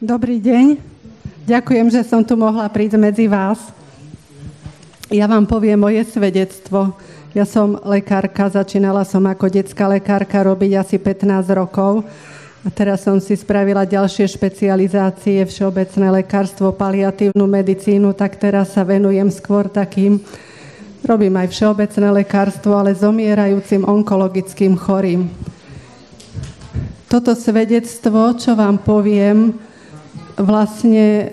Dobrý deň. Ďakujem, že som tu mohla prísť medzi vás. Ja vám poviem moje svedectvo. Ja som lekárka, začínala som ako detská lekárka robiť asi 15 rokov. A teraz som si spravila ďalšie špecializácie, všeobecné lekárstvo, paliatívnu medicínu, tak teraz sa venujem skôr takým, robím aj všeobecné lekárstvo, ale zomierajúcim onkologickým chorým. Toto svedectvo, čo vám poviem, vlastne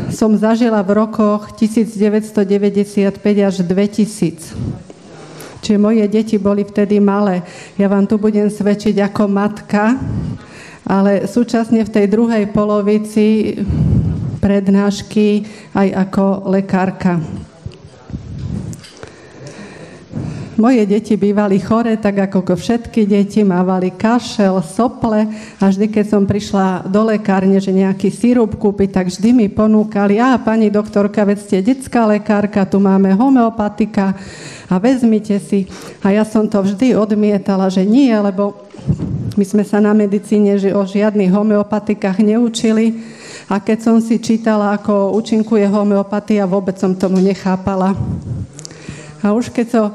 som zažila v rokoch 1995 až 2000. Čiže moje deti boli vtedy malé. Ja vám tu budem svedčiť ako matka, ale súčasne v tej druhej polovici prednášky aj ako lekárka. Moje deti bývali choré, tak ako všetky deti, mávali kašel, sople a vždy, keď som prišla do lekárne, že nejaký sirup kúpiť, tak vždy mi ponúkali: pani doktorka, veď ste detská lekárka, tu máme homeopatika a vezmite si. A ja som to vždy odmietala, že nie, lebo my sme sa na medicíne o žiadnych homeopatikách neučili a keď som si čítala, ako účinkuje homeopatia, vôbec som tomu nechápala. A už keď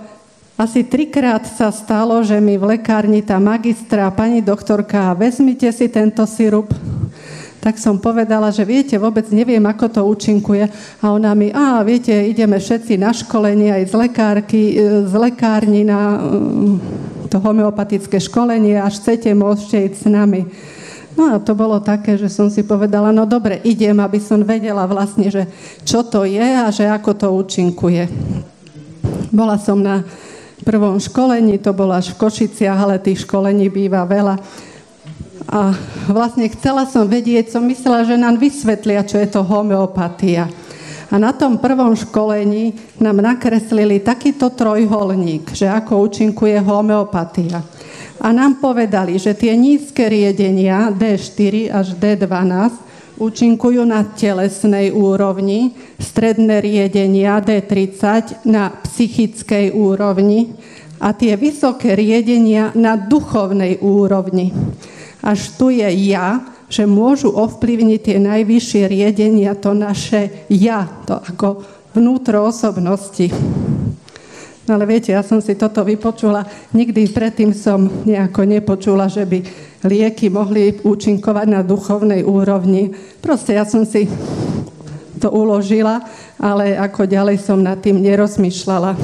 asi 3-krát sa stalo, že mi v lekárni tá magistra, pani doktorka, vezmite si tento sirup, tak som povedala, že viete, vôbec neviem, ako to účinkuje. A ona mi: viete, ideme všetci na školenie aj z lekárni na to homeopatické školenie, až chcete, môžete ísť s nami. No a to bolo také, že som si povedala, no dobre, idem, aby som vedela vlastne, že čo to je a že ako to účinkuje. Bola som na prvom školení, to bolo až v Košiciach, ale tých školení býva veľa. A vlastne chcela som vedieť, som myslela, že nám vysvetlia, čo je to homeopatia. A na tom prvom školení nám nakreslili takýto trojuholník, že ako účinkuje homeopatia. A nám povedali, že tie nízke riedenia D4 až D12 účinkujú na telesnej úrovni, stredné riedenia D30 na psychickej úrovni a tie vysoké riedenia na duchovnej úrovni. Až tu je ja, že môžu ovplyvniť tie najvyššie riedenia, to naše ja, to ako vnútro osobnosti. No ale viete, ja som si toto vypočula, nikdy predtým som nejako nepočula, že by lieky mohli účinkovať na duchovnej úrovni. Proste ja som si to uložila, ale ako ďalej som nad tým nerozmýšľala.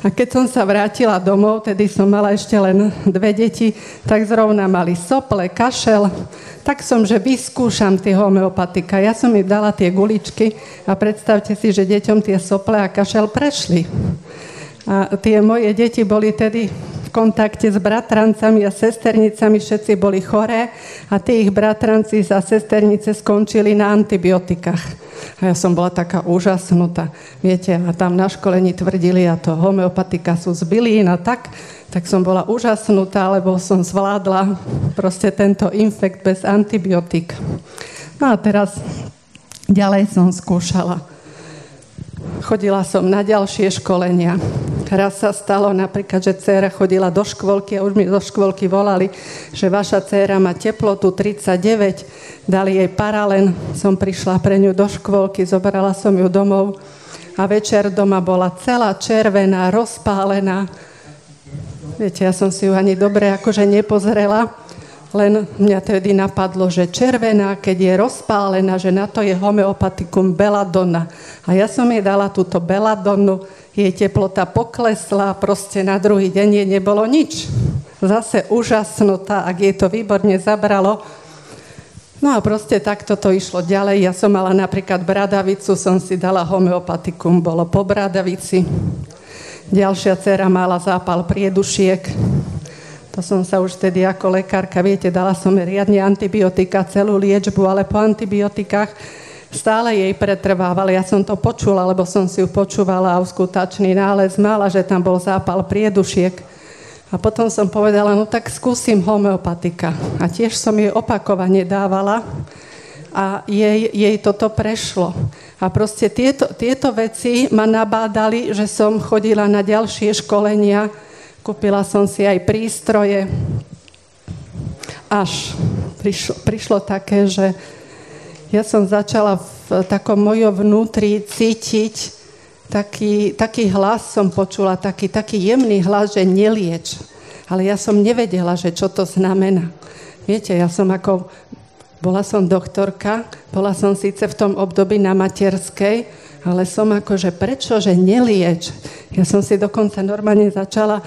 A keď som sa vrátila domov, tedy som mala ešte len 2 deti, tak zrovna mali sople, kašel, tak som, že vyskúšam tie homeopatika. Ja som im dala tie guličky a predstavte si, že deťom tie sople a kašel prešli. A tie moje deti boli tedy v kontakte s bratrancami a sesternicami, všetci boli choré a tí ich bratranci a sesternice skončili na antibiotikách. A ja som bola taká úžasnutá. Viete, a tam na školení tvrdili, a to homeopatika sú z bylín a tak som bola úžasnutá, lebo som zvládla proste tento infekt bez antibiotík. No a teraz ďalej som skúšala. Chodila som na ďalšie školenia. Raz sa stalo napríklad, že dcéra chodila do škôlky a už mi do škôlky volali, že vaša dcéra má teplotu 39, dali jej paralen, som prišla pre ňu do škôlky, zobrala som ju domov a večer doma bola celá červená, rozpálená. Viete, ja som si ju ani dobre akože nepozrela, len mňa tedy napadlo, že červená, keď je rozpálená, že na to je homeopatikum belladonna. A ja som jej dala túto belladonnu, jej teplota poklesla, proste na druhý deň jej nebolo nič. Zase úžasnutá, ak jej to výborne zabralo. No a proste takto to išlo ďalej. Ja som mala napríklad bradavicu, som si dala homeopatikum, bolo po bradavici. Ďalšia dcera mala zápal priedušiek. To som sa už vtedy ako lekárka, viete, dala som riadne antibiotika, celú liečbu, ale po antibiotikách stále jej pretrvávali. Ja som to počula, lebo som si ju počúvala a auskultačný nález mala, že tam bol zápal priedušiek. A potom som povedala, no tak skúsim homeopatika. A tiež som jej opakovane dávala a jej toto prešlo. A proste tieto veci ma nabádali, že som chodila na ďalšie školenia, kúpila som si aj prístroje. až prišlo také, že ja som začala v takom mojom vnútri cítiť, taký hlas som počula, taký jemný hlas, že nelieč. Ale ja som nevedela, že čo to znamená. Viete, bola som doktorka, bola som síce v tom období na materskej, ale som že prečo, že nelieč? Ja som si dokonca normálne začala,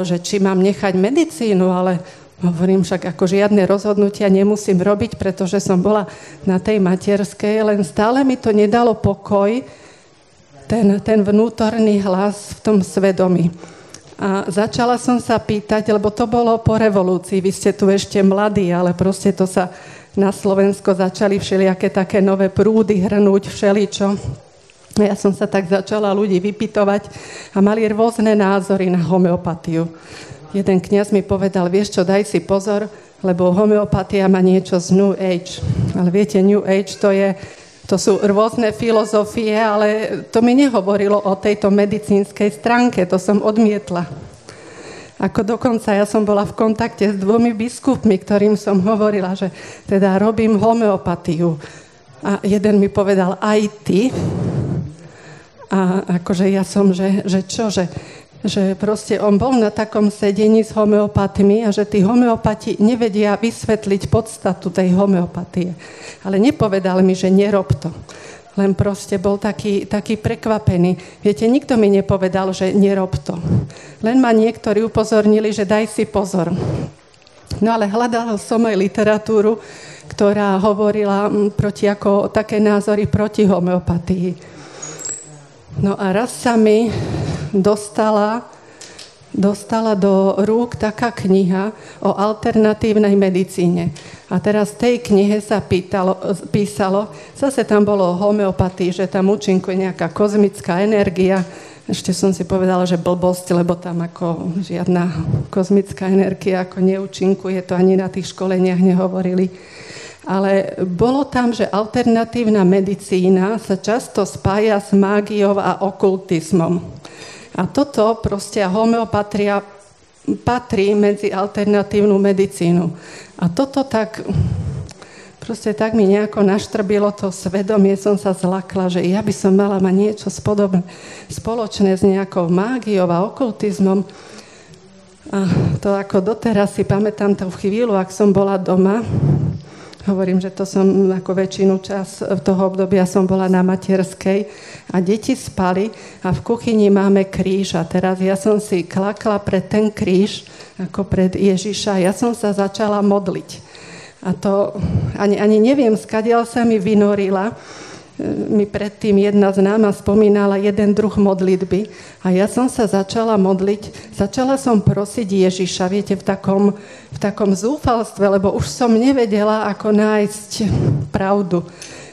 že či mám nechať medicínu, ale hovorím však, žiadne rozhodnutia nemusím robiť, pretože som bola na tej materskej, len stále mi to nedalo pokoj, ten vnútorný hlas v tom svedomí. A začala som sa pýtať, lebo to bolo po revolúcii, vy ste tu ešte mladí, ale proste to sa na Slovensko začali všelijaké také nové prúdy hrnúť, všeličo. Ja som sa tak začala ľudí vypytovať a mali rôzne názory na homeopatiu. Jeden kňaz mi povedal, vieš čo, daj si pozor, lebo homeopatia má niečo z New Age. Ale viete, New Age to sú rôzne filozofie, ale to mi nehovorilo o tejto medicínskej stránke, to som odmietla. Dokonca ja som bola v kontakte s 2 biskupmi, ktorým som hovorila, že teda robím homeopatiu. A jeden mi povedal, aj ty? A ja som, že proste on bol na takom sedení s homeopatmi a že tí homeopati nevedia vysvetliť podstatu tej homeopatie. Ale nepovedal mi, že nerob to. Len proste bol taký prekvapený. Viete, nikto mi nepovedal, že nerob to. Len ma niektorí upozornili, že daj si pozor. No ale hľadala som aj literatúru, ktorá hovorila také názory proti homeopatii. No a raz sa mi dostala do rúk taká kniha o alternatívnej medicíne. A teraz v tej knihe sa písalo, zase tam bolo o homeopatii, že tam účinkuje nejaká kozmická energia. Ešte som si povedala, že blbosť, lebo tam žiadna kozmická energia neúčinkuje, to ani na tých školeniach nehovorili. Ale bolo tam, že alternatívna medicína sa často spája s mágiou a okultizmom. A toto proste homeopatria patrí medzi alternatívnu medicínu. A toto tak mi nejako naštrbilo to svedomie, som sa zlakla, že ja by som mala mať niečo spoločné s nejakou mágiou a okultizmom. A to doteraz si pamätám tú chvíľu, ak som bola doma. Hovorím, že to som väčšinu čas toho obdobia som bola na materskej a deti spali a v kuchyni máme kríž a teraz ja som si klakla pred ten kríž pred Ježiša. Ja som sa začala modliť. A to ani neviem, skadiaľ sa mi vynorila. Mi predtým jedna známa spomínala jeden druh modlitby a ja som sa začala modliť, začala som prosiť Ježiša, viete, v takom zúfalstve, lebo už som nevedela, ako nájsť pravdu.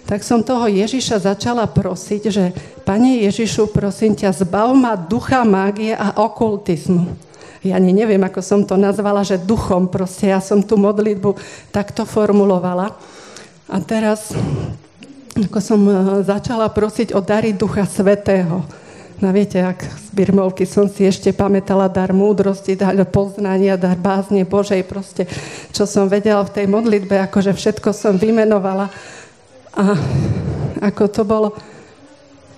Tak som toho Ježiša začala prosiť, že Pane Ježišu, prosím ťa, zbav ma ducha mágie a okultizmu. Ja neviem, ako som to nazvala, že duchom, proste ja som tú modlitbu takto formulovala. A teraz som začala prosiť o dary Ducha Svätého. No viete, z birmovky som si ešte pamätala dar múdrosti, dar poznania, dar bázne Božej, proste, čo som vedela v tej modlitbe, všetko som vymenovala. A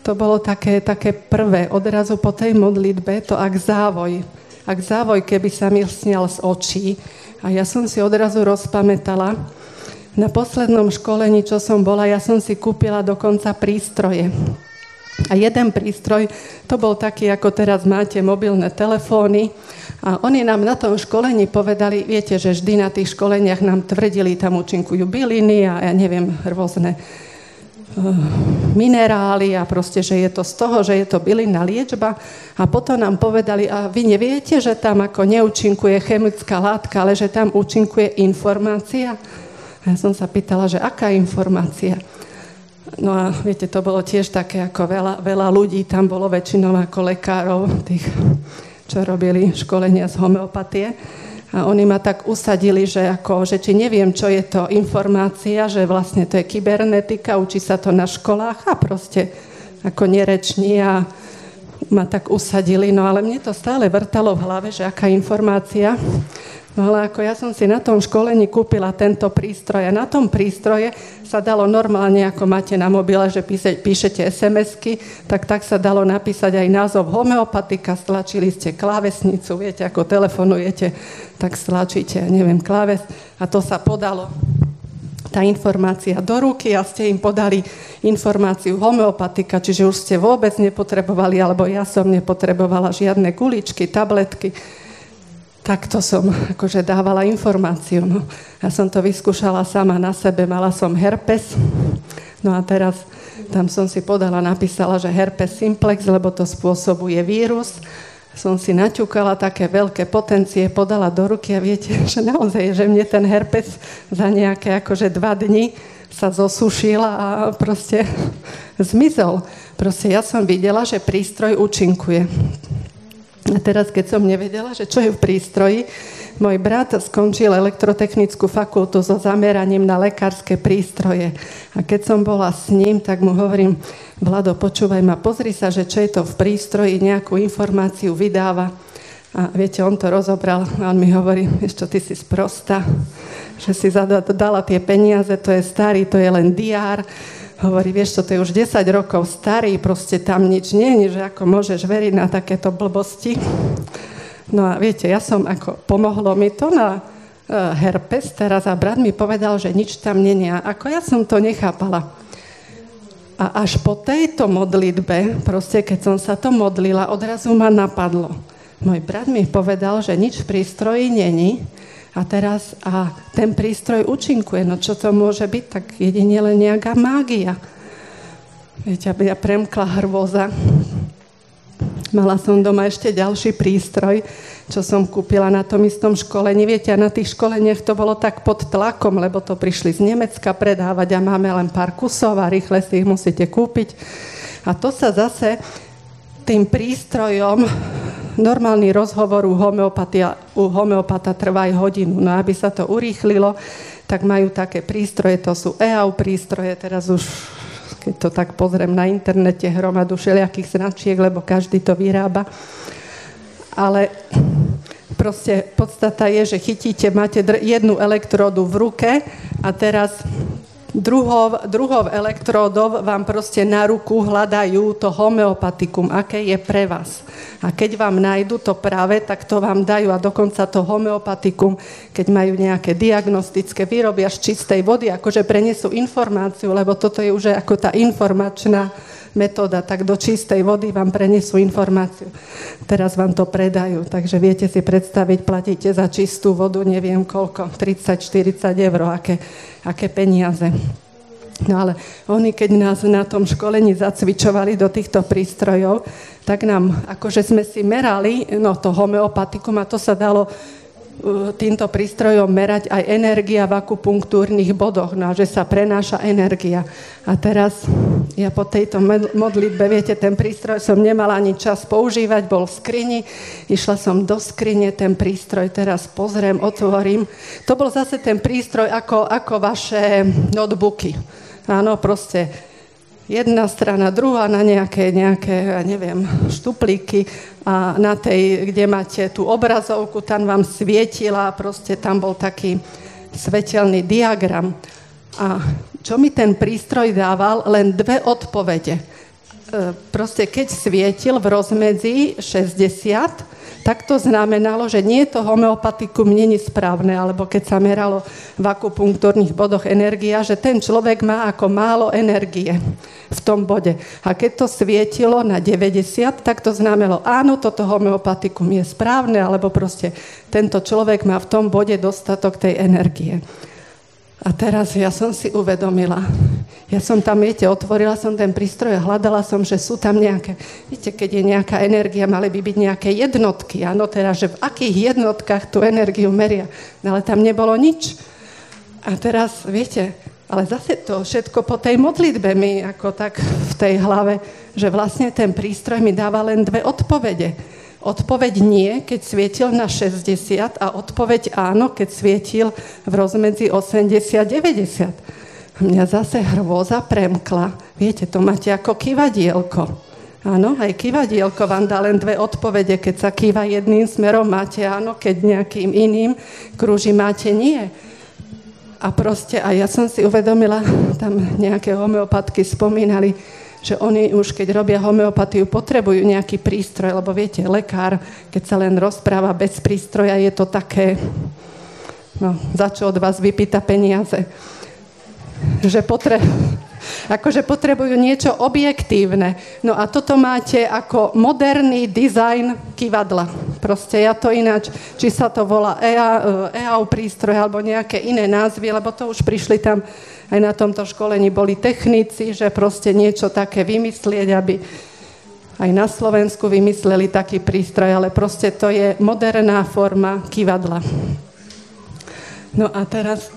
to bolo také prvé, odrazu po tej modlitbe, to ak závoj, keby sa mi snial z očí. A ja som si odrazu rozpamätala, na poslednom školení, čo som bola, ja som si kúpila dokonca prístroje. A jeden prístroj, to bol taký, ako teraz máte mobilné telefóny. A oni nám na tom školení povedali, viete, že vždy na tých školeniach nám tvrdili, tam účinkujú byliny a ja neviem, rôzne minerály a proste, že je to z toho, že je to bylinná liečba. A potom nám povedali, a vy neviete, že tam neúčinkuje chemická látka, ale že tam účinkuje informácia? A ja som sa pýtala, že aká informácia? No a viete, to bolo tiež také, veľa ľudí, tam bolo väčšinou lekárov, tých, čo robili školenia z homeopatie. A oni ma tak usadili, že či neviem, čo je to informácia, že vlastne to je kybernetika, učí sa to na školách a proste nereční a ma tak usadili. No ale mne to stále vrtalo v hlave, že aká informácia. No ale ako ja som si na tom školení kúpila tento prístroj a na tom prístroje sa dalo normálne, ako máte na mobile, že píšete SMS-ky, tak sa dalo napísať aj názov homeopatika, stlačili ste klávesnicu, viete, ako telefonujete, tak stlačíte, neviem, kláves a to sa podalo tá informácia do ruky a ste im podali informáciu homeopatika, čiže už ste vôbec nepotrebovali, alebo ja som nepotrebovala žiadne guličky, tabletky. Takto som akože dávala informáciu. No. Ja som to vyskúšala sama na sebe, mala som herpes. No a teraz tam som si napísala, že herpes simplex, lebo to spôsobuje vírus. Som si naťukala také veľké potencie, podala do ruky a viete, že naozaj, že mne ten herpes za nejaké akože 2 dni sa zosušila a proste zmizol. Proste ja som videla, že prístroj účinkuje. A teraz, keď som nevedela, že čo je v prístroji, môj brat skončil elektrotechnickú fakultu so zameraním na lekárske prístroje. A keď som bola s ním, tak mu hovorím, Vlado, počúvaj ma, pozri sa, že čo je to v prístroji, nejakú informáciu vydáva. A viete, on to rozobral a on mi hovorí, ešte ty si sprostá, že si dala tie peniaze, to je starý, to je len diár. Hovorí, vieš čo, to je už 10 rokov starý, proste tam nič nie je, že ako môžeš veriť na takéto blbosti. No a viete, ja som pomohlo mi to na herpes teraz a brat mi povedal, že nič tam nie je. Ako ja som to nechápala. A až po tejto modlitbe, proste keď som sa to modlila, odrazu ma napadlo. Môj brat mi povedal, že nič v prístroji není. A teraz ten prístroj účinkuje. No čo to môže byť? Tak jedine len nejaká mágia. Viete, ja premkla hrôza. Mala som doma ešte ďalší prístroj, čo som kúpila na tom istom školení. Viete, a na tých školeniach to bolo tak pod tlakom, lebo to prišli z Nemecka predávať a máme len pár kusov a rýchle si ich musíte kúpiť. A to sa zase tým prístrojom, normálny rozhovor u homeopata trvá aj hodinu. No aby sa to urýchlilo, tak majú také prístroje, to sú EAU prístroje, teraz už, keď to tak pozriem na internete, hromadu všelijakých značiek, lebo každý to vyrába. Ale proste podstata je, že chytíte, máte jednu elektródu v ruke a teraz druhou elektródov vám proste na ruku hľadajú to homeopatikum, aké je pre vás. A keď vám nájdu to práve, tak to vám dajú a dokonca to homeopatikum, keď majú nejaké diagnostické, vyrobia z čistej vody, akože prenesú informáciu, lebo toto je už ako tá informačná metóda, tak do čistej vody vám prenesú informáciu. Teraz vám to predajú, takže viete si predstaviť, platíte za čistú vodu, neviem koľko, 30-40 eur, aké peniaze. No ale oni, keď nás na tom školení zacvičovali do týchto prístrojov, tak nám, akože sme si merali, to homeopatikum a to sa dalo týmto prístrojom merať aj energia v akupunktúrnych bodoch, no a že sa prenáša energia. A teraz ja po tejto modlitbe, viete, ten prístroj som nemala ani čas používať, bol v skrini, išla som do skrine, ten prístroj teraz pozriem, otvorím. To bol zase ten prístroj ako vaše notebooky. Áno, proste jedna strana, druhá na nejaké, ja neviem, štuplíky a na tej, kde máte tú obrazovku, tam vám svietila, proste tam bol taký svetelný diagram. A čo mi ten prístroj dával? Len 2 odpovede. Proste keď svietil v rozmedzi 60, tak to znamenalo, že nie to homeopatikum nie je správne, alebo keď sa meralo v akupunktúrnych bodoch energia, že ten človek má ako málo energie v tom bode. A keď to svietilo na 90, tak to znamenalo, áno, toto homeopatikum je správne, alebo proste tento človek má v tom bode dostatok tej energie. A teraz ja som si uvedomila, ja som tam, viete, otvorila som ten prístroj a hľadala som, že sú tam nejaké, viete, keď je nejaká energia, mali by byť nejaké jednotky, áno, teda, že v akých jednotkách tú energiu meria, ale tam nebolo nič. A teraz, viete, ale zase to všetko po tej modlitbe mi ako tak v tej hlave, že vlastne ten prístroj mi dáva len 2 odpovede. Odpoveď nie, keď svietil na 60 a odpoveď áno, keď svietil v rozmedzi 80-90. Mňa zase hrôza premkla. Viete, to máte ako kývadielko. Áno, aj kývadielko vám dá len 2 odpovede. Keď sa kýva jedným smerom, máte áno, keď nejakým iným krúži, máte nie. A proste, a ja som si uvedomila, tam nejaké homeopatky spomínali, že oni už, keď robia homeopatiu, potrebujú nejaký prístroj, lebo viete, lekár, keď sa len rozpráva bez prístroja, je to také, no, za čo od vás vypýta peniaze. Že potrebujú niečo objektívne. No a toto máte ako moderný dizajn kývadla. Proste ja to ináč, či sa to volá EAU prístroj alebo nejaké iné názvy, lebo to už prišli tam aj na tomto školení boli technici, že proste niečo také vymyslieť, aby aj na Slovensku vymysleli taký prístroj, ale proste to je moderná forma kývadla. No a teraz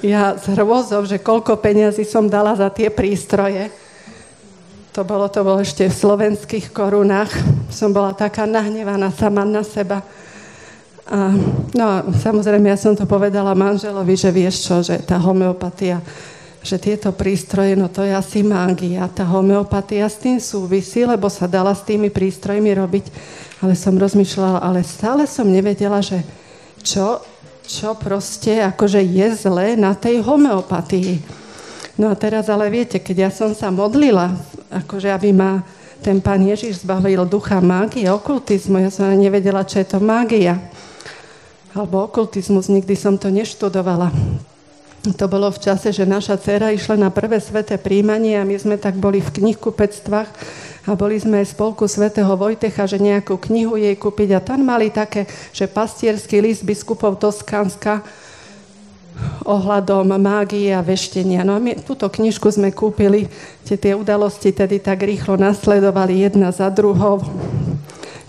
ja z hrôzou, že koľko peňazí som dala za tie prístroje. To bolo ešte v slovenských korunách. Som bola taká nahnevaná sama na seba. No samozrejme, ja som to povedala manželovi, že vieš čo, že tá homeopatia, že tieto prístroje, no to je asi mágia. Tá homeopatia s tým súvisí, lebo sa dala s tými prístrojmi robiť. Ale som rozmýšľala, ale stále som nevedela, že čo proste akože je zlé na tej homeopatii. No a teraz ale viete, keď ja som sa modlila, akože aby ma ten Pán Ježiš zbavil ducha mágie, okultizmu, ja som nevedela, čo je to mágia. Alebo okultizmus, nikdy som to neštudovala. To bolo v čase, že naša dcéra išla na prvé sväté príjmanie a my sme tak boli v knihkupectvách a boli sme aj spolku svätého Vojtecha, že nejakú knihu jej kúpiť a tam mali také, že pastierský list biskupov Toskánska ohľadom mágie a veštenia. No a my túto knižku sme kúpili, tie udalosti tedy tak rýchlo nasledovali jedna za druhou.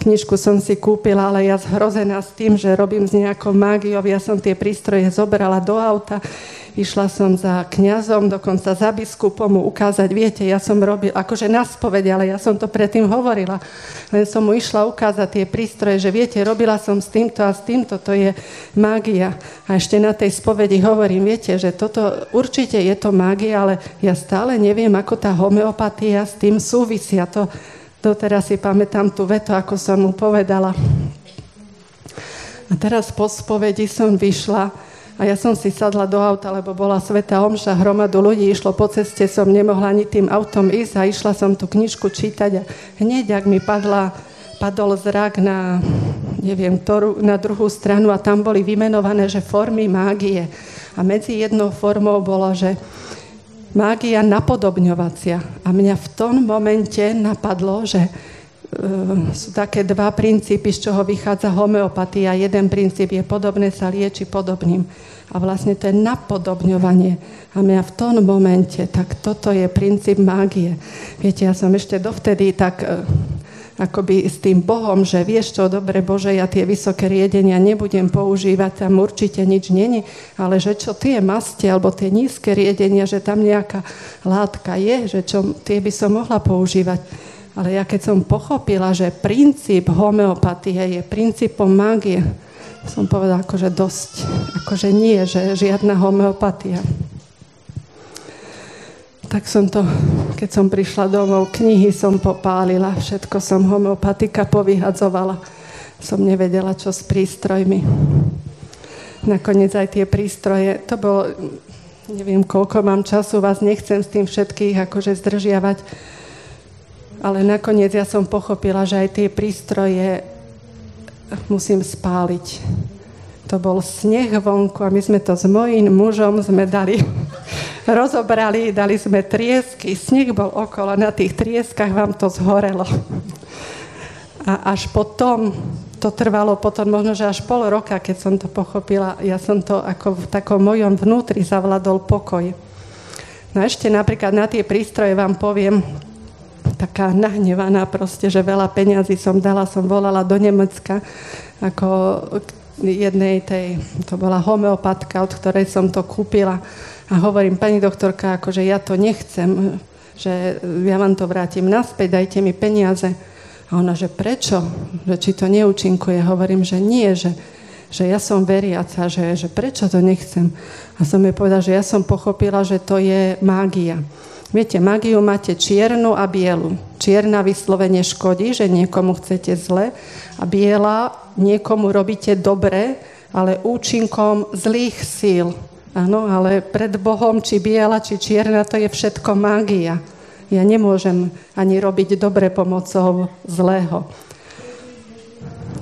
Knižku som si kúpila, ale ja zhrozená s tým, že robím s nejakou mágiou, ja som tie prístroje zobrala do auta, išla som za kňazom, dokonca za biskupom mu ukázať, viete, ja som robil, akože na spoveď, ale ja som to predtým hovorila, len som mu išla ukázať tie prístroje, že viete, robila som s týmto a s týmto, to je mágia. A ešte na tej spovedi hovorím, viete, že toto určite je to mágia, ale ja stále neviem, ako tá homeopatia s tým súvisia. Doteraz si pamätám tú vetu, ako som mu povedala. A teraz po spovedi som vyšla a ja som si sadla do auta, lebo bola svätá omša, hromadu ľudí išlo po ceste, som nemohla ani tým autom ísť a išla som tú knižku čítať a hneď, ak mi padol zrak na, neviem, na druhú stranu a tam boli vymenované, že formy mágie. A medzi jednou formou bolo, že mágia napodobňovacia. A mňa v tom momente napadlo, že sú také 2 princípy, z čoho vychádza homeopatia. Jeden princíp je podobné sa lieči podobným. A vlastne to je napodobňovanie. A mňa v tom momente, tak toto je princíp mágie. Viete, ja som ešte dovtedy tak akoby s tým Bohom, že vieš čo, dobre Bože, ja tie vysoké riedenia nebudem používať, tam určite nič není, ale že čo tie masti alebo tie nízke riedenia, že tam nejaká látka je, že čo tie by som mohla používať. Ale ja keď som pochopila, že princíp homeopatie je princípom mágie, som povedala akože dosť, akože nie, že žiadna homeopatia. Tak som to, keď som prišla domov, knihy som popálila, všetko som homeopatika povyhadzovala. Som nevedela, čo s prístrojmi. Nakoniec aj tie prístroje, to bolo, neviem, koľko mám času, vás nechcem s tým všetkých akože zdržiavať, ale nakoniec ja som pochopila, že aj tie prístroje musím spáliť. To bol sneh vonku a my sme to s mojím mužom sme rozobrali, dali sme triesky, sneh bol okolo, na tých trieskach vám to zhorelo. A až potom, to trvalo potom možno, že až pol roka, keď som to pochopila, ja som to ako v takom mojom vnútri zavládol pokoj. No ešte napríklad na tie prístroje vám poviem, taká nahnevaná proste, že veľa peňazí som dala, som volala do Nemecka ako jednej to bola homeopatka, od ktorej som to kúpila a hovorím, pani doktorka, akože ja to nechcem, že ja vám to vrátim naspäť, dajte mi peniaze. A ona, že prečo? Že či to neúčinkuje? Hovorím, že nie, že ja som veriaca, že prečo to nechcem? A som jej povedala, že ja som pochopila, že to je mágia. Viete, mágiu máte čiernu a bielu. Čierna vyslovene škodí, že niekomu chcete zle a biela niekomu robíte dobre, ale účinkom zlých síl. Áno, ale pred Bohom, či biela, či čierna, to je všetko mágia. Ja nemôžem ani robiť dobre pomocou zlého.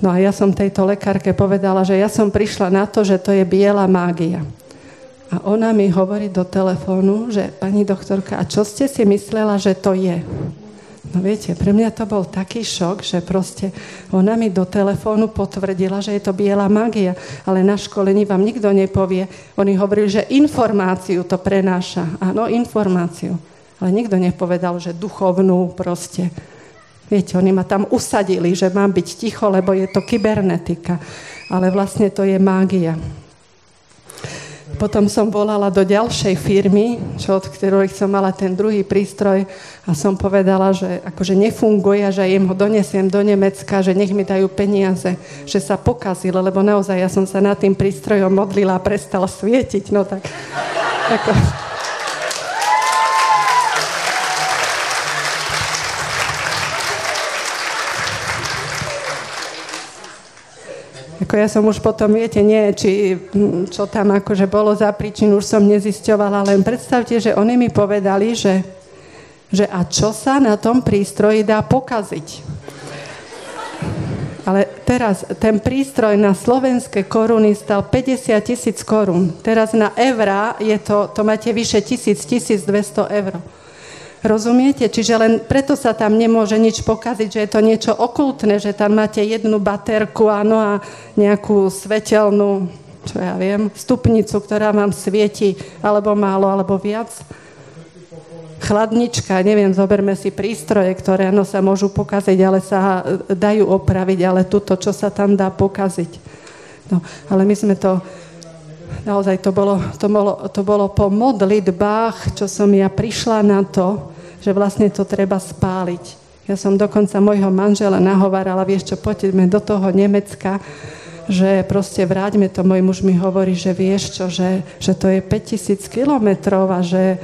No a ja som tejto lekárke povedala, že ja som prišla na to, že to je biela mágia. A ona mi hovorí do telefónu, že pani doktorka, a čo ste si myslela, že to je? No viete, pre mňa to bol taký šok, že proste ona mi do telefónu potvrdila, že je to biela mágia, ale na školení vám nikto nepovie. Oni hovorili, že informáciu to prenáša. Áno, informáciu. Ale nikto nepovedal, že duchovnú proste. Viete, oni ma tam usadili, že mám byť ticho, lebo je to kybernetika. Ale vlastne to je mágia. Potom som volala do ďalšej firmy, od ktorej som mala ten druhý prístroj a som povedala, že akože nefunguje a že im ho donesiem do Nemecka, že nech mi dajú peniaze, že sa pokazil, lebo naozaj ja som sa nad tým prístrojom modlila a prestal svietiť. No tak ako... Ako ja som už potom, viete, nie, či čo tam akože bolo za príčinu, už som nezisťovala, len predstavte, že oni mi povedali, že a čo sa na tom prístroji dá pokaziť. Ale teraz ten prístroj na slovenské koruny stal 50 000 korún. Teraz na eurá je to máte vyše 1200 eur. Rozumiete? Čiže len preto sa tam nemôže nič pokaziť, že je to niečo okultné, že tam máte jednu baterku, áno, a nejakú svetelnú, čo ja viem, stupnicu, ktorá vám svieti, alebo málo, alebo viac. Chladnička, neviem, zoberme si prístroje, ktoré áno, sa môžu pokaziť, ale sa dajú opraviť, ale tuto, čo sa tam dá pokaziť. No, ale my sme to... Naozaj to bolo po modlitbách, čo som ja prišla na to, že vlastne to treba spáliť. Ja som dokonca mojho manžela nahovárala, vieš čo, poďme do toho Nemecka, že proste vráťme to. Môj muž mi hovorí, že vieš čo, že to je 5000 kilometrov a že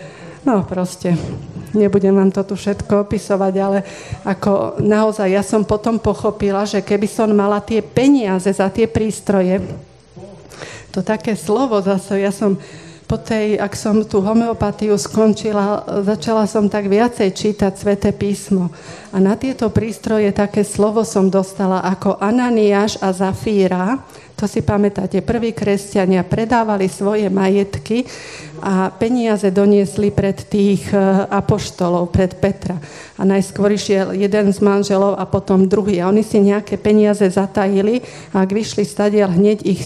no proste nebudem vám to tu všetko opisovať, ale ako naozaj ja som potom pochopila, že keby som mala tie peniaze za tie prístroje, to také slovo zase, ja som po tej, ak som tú homeopatiu skončila, začala som tak viacej čítať Sväté písmo. A na tieto prístroje také slovo som dostala ako Ananiáš a Zafíra. To si pamätáte, prví kresťania predávali svoje majetky a peniaze doniesli pred tých apoštolov, pred Petra. A najskôr išiel jeden z manželov a potom druhý. A oni si nejaké peniaze zatajili a ak vyšli stadiaľ, hneď ich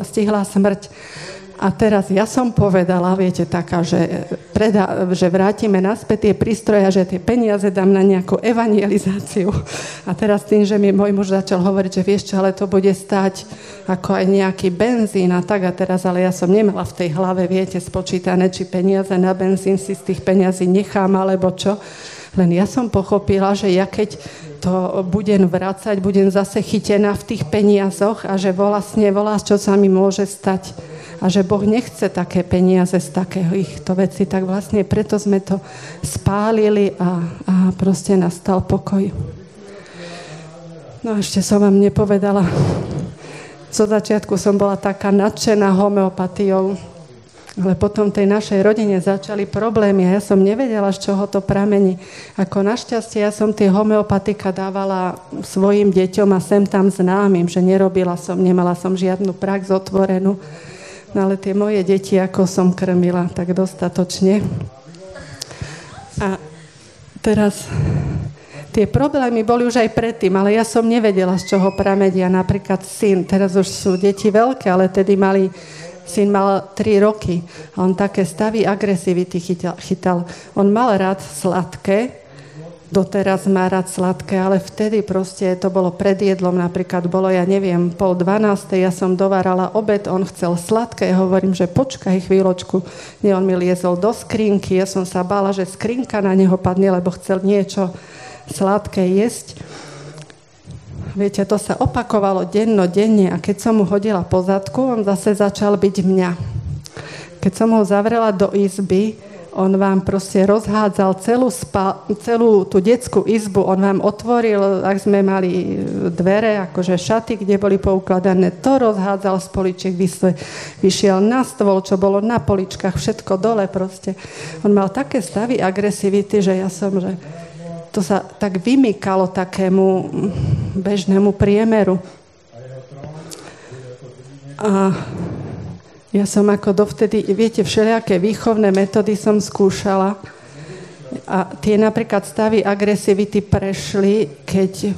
stihla smrť. A teraz ja som povedala, viete, taká, že vrátime naspäť tie prístroje a že tie peniaze dám na nejakú evangelizáciu. A teraz tým, že mi môj muž začal hovoriť, že vieš čo, ale to bude stáť ako aj nejaký benzín a tak. A teraz, ale ja som nemala v tej hlave, viete, spočítané, či peniaze na benzín si z tých peniazí nechám, alebo čo. Len ja som pochopila, že ja keď to budem vracať, budem zase chytená v tých peniazoch a že vlastne čo sa mi môže stať. A že Boh nechce také peniaze z takýchto vecí, tak vlastne preto sme to spálili a proste nastal pokoj. No a ešte som vám nepovedala. Zo začiatku som bola taká nadšená homeopatiou, ale potom tej našej rodine začali problémy a ja som nevedela, z čoho to pramení. Ako našťastie ja som tie homeopatika dávala svojim deťom a sem tam známym, že nemala som žiadnu prax otvorenú. No ale tie moje deti, ako som krmila, tak dostatočne. A teraz tie problémy boli už aj predtým, ale ja som nevedela, z čoho pramedia. Napríklad syn, teraz už sú deti veľké, ale tedy syn mal 3 roky. A on také stavy agresivity chytal. On mal rád sladké, doteraz má rád sladké, ale vtedy proste to bolo pred jedlom, napríklad bolo, ja neviem, 11:30, ja som dovárala obed, on chcel sladké, ja hovorím, že počkaj chvíľočku. Nie, on mi liezol do skrinky, ja som sa bála, že skrinka na neho padne, lebo chcel niečo sladké jesť. Viete, to sa opakovalo denne a keď som mu hodila po zadku, on zase začal byť mňa. Keď som ho zavrela do izby, on vám proste rozhádzal celú tú detskú izbu, on vám otvoril, ak sme mali dvere, akože šaty, kde boli poukladané, to rozhádzal z poličiek, vyšiel na stôl, čo bolo na poličkách, všetko dole proste. On mal také stavy agresivity, že že to sa tak vymykalo takému bežnému priemeru. A ja som ako dovtedy, viete, všelijaké výchovné metódy som skúšala a tie napríklad stavy agresivity prešli, keď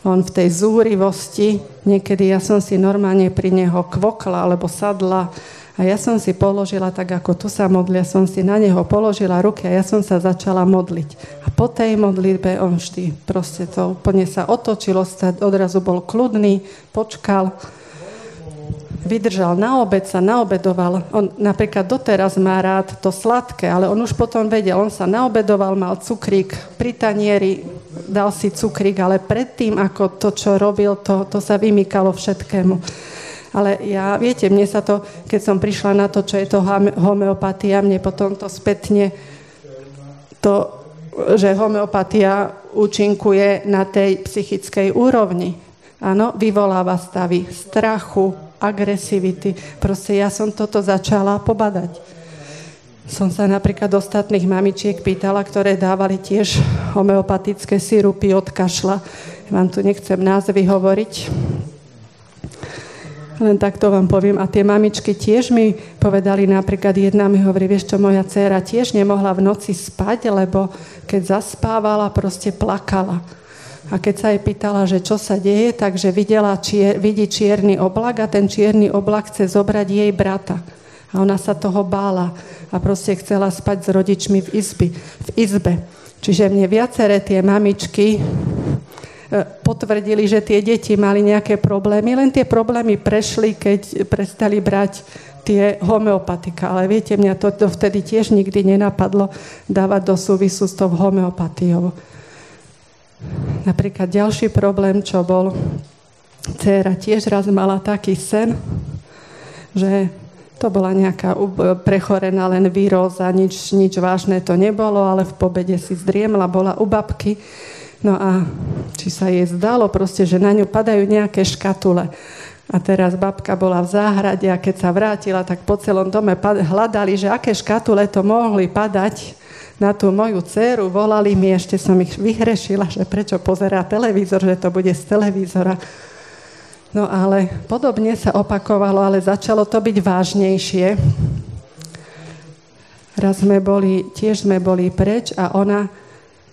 on v tej zúrivosti, niekedy ja som si normálne pri neho kvokla alebo sadla a ja som si položila, tak ako tu sa modlia, som si na neho položila ruky a ja som sa začala modliť. A po tej modlitbe on vždy proste to úplne sa otočilo, odrazu bol kľudný, počkal, vydržal na obed, sa naobedoval. On napríklad doteraz má rád to sladké, ale on už potom vedel, on sa naobedoval, mal cukrík pri tanieri, dal si cukrík, ale predtým, ako to, čo robil, to sa vymykalo všetkému. Ale viete, mne sa to, keď som prišla na to, čo je to homeopatia, mne potom to spätne že homeopatia účinkuje na tej psychickej úrovni. Áno, vyvoláva stavy strachu, agresivity. Proste ja som toto začala pobadať. Som sa napríklad ostatných mamičiek pýtala, ktoré dávali tiež homeopatické sirupy od kašla. Vám tu nechcem názvy hovoriť. Len takto vám poviem. A tie mamičky tiež mi povedali, napríklad jedna mi hovorí, vieš čo, moja dcéra tiež nemohla v noci spať, lebo keď zaspávala, proste plakala. A keď sa jej pýtala, že čo sa deje, takže vidí čierny oblak a ten čierny oblak chce zobrať jej brata. A ona sa toho bála a proste chcela spať s rodičmi v izbe. Čiže mne viaceré tie mamičky potvrdili, že tie deti mali nejaké problémy, len tie problémy prešli, keď prestali brať tie homeopatika. Ale viete, mňa to vtedy tiež nikdy nenapadlo dávať do súvisu s tou homeopatiou. Napríklad ďalší problém, čo bol, dcéra tiež raz mala taký sen, že to bola nejaká prechorená len víróza, nič vážne to nebolo, ale v pobede si zdriemla, bola u babky. No a či sa jej zdalo proste, že na ňu padajú nejaké škatule. A teraz babka bola v záhrade a keď sa vrátila, tak po celom dome hľadali, že aké škatule to mohli padať na tú moju dcéru, volali mi, ešte som ich vyhrešila, že prečo pozerá televízor, že to bude z televízora. No ale podobne sa opakovalo, ale začalo to byť vážnejšie. Raz sme boli preč a ona,